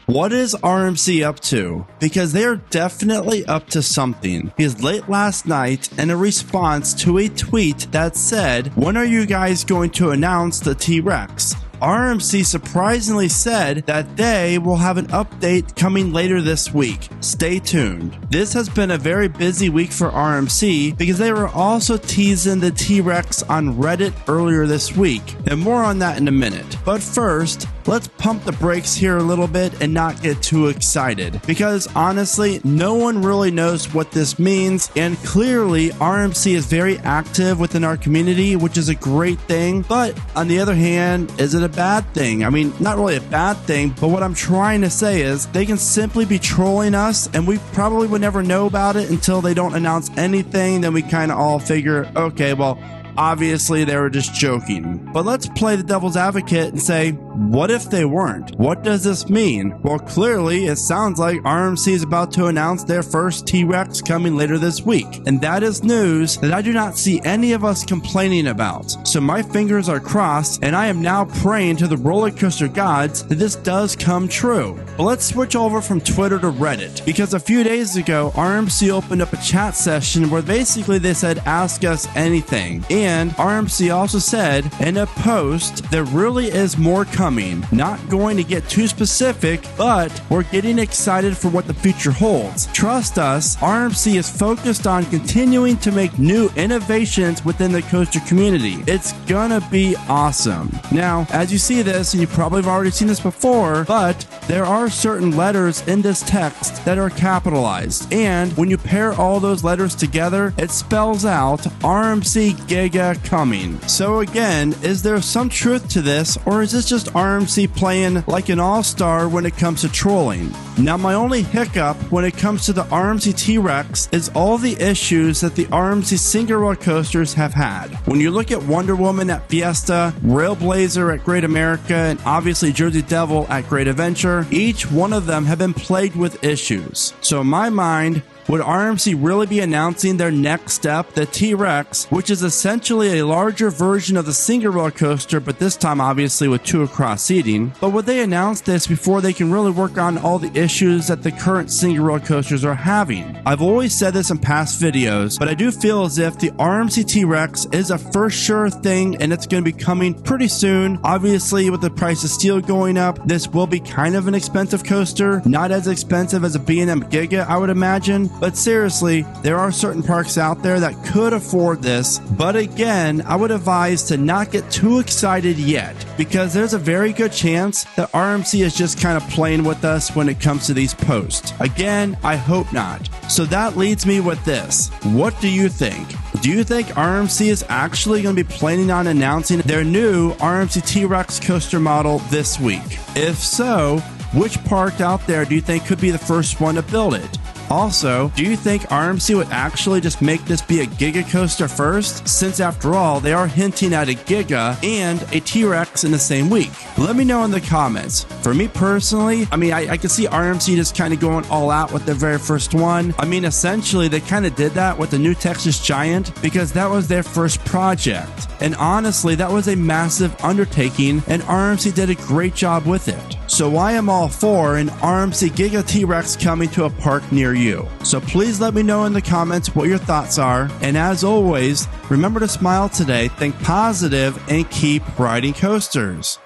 What is RMC up to? Because they are definitely up to something. Because late last night, in a response to a tweet that said, "When are you guys going to announce the T-Rex?" RMC surprisingly said that they will have an update coming later this week. Stay tuned. This has been a very busy week for RMC because they were also teasing the T-Rex on Reddit earlier this week, and more on that in a minute. But first, let's pump the brakes here a little bit and not get too excited, because honestly, no one really knows what this means, and clearly RMC is very active within our community, which is a great thing. But on the other hand, is it a bad thing? I mean, not really a bad thing, but what I'm trying to say is they can simply be trolling us, and we probably would never know about it until they don't announce anything. Then we kind of all figure, okay, well, obviously they were just joking. But let's play the devil's advocate and say, what if they weren't? What does this mean? Well, clearly it sounds like RMC is about to announce their first T-Rex coming later this week, and that is news that I do not see any of us complaining about. So my fingers are crossed, and I am now praying to the roller coaster gods that this does come true. But let's switch over from Twitter to Reddit, because a few days ago RMC opened up a chat session where basically they said, ask us anything. And RMC also said in a post, there really is more coming. Not going to get too specific, but we're getting excited for what the future holds. Trust us, RMC is focused on continuing to make new innovations within the coaster community. It's gonna be awesome. Now, as you see this, and you probably have already seen this before, but there are certain letters in this text that are capitalized. And when you pair all those letters together, it spells out RMC Giga coming. So again, is there some truth to this, or is this just RMC playing like an all-star when it comes to trolling? Now, my only hiccup when it comes to the RMC T-Rex is all the issues that the RMC single roller coasters have had. When you look at Wonder Woman at Fiesta, Railblazer at Great America, and obviously Jersey Devil at Great Adventure, each one of them have been plagued with issues. So in my mind, would RMC really be announcing their next step, the T-Rex, which is essentially a larger version of the single roller coaster, but this time obviously with 2 across seating? But would they announce this before they can really work on all the issues that the current single roller coasters are having? I've always said this in past videos, but I do feel as if the RMC T-Rex is a first sure thing, and it's going to be coming pretty soon. Obviously, with the price of steel going up, this will be kind of an expensive coaster, not as expensive as a B&M Giga, I would imagine. But seriously, there are certain parks out there that could afford this. But again, I would advise to not get too excited yet, because there's a very good chance that RMC is just kind of playing with us when it comes to these posts. Again, I hope not. So that leads me with this. What do you think? Do you think RMC is actually going to be planning on announcing their new RMC T-Rex coaster model this week? If so, which park out there do you think could be the first one to build it? Also, do you think RMC would actually just make this be a Giga Coaster first, since after all, they are hinting at a Giga and a T-Rex in the same week? Let me know in the comments. For me personally, I can see RMC just kind of going all out with their very first one. Essentially, they kind of did that with the new Texas Giant because that was their first project. And honestly, that was a massive undertaking, and RMC did a great job with it. So I am all for an RMC Giga T-Rex coming to a park near you. So please let me know in the comments what your thoughts are. And as always, remember to smile today, think positive, and keep riding coasters.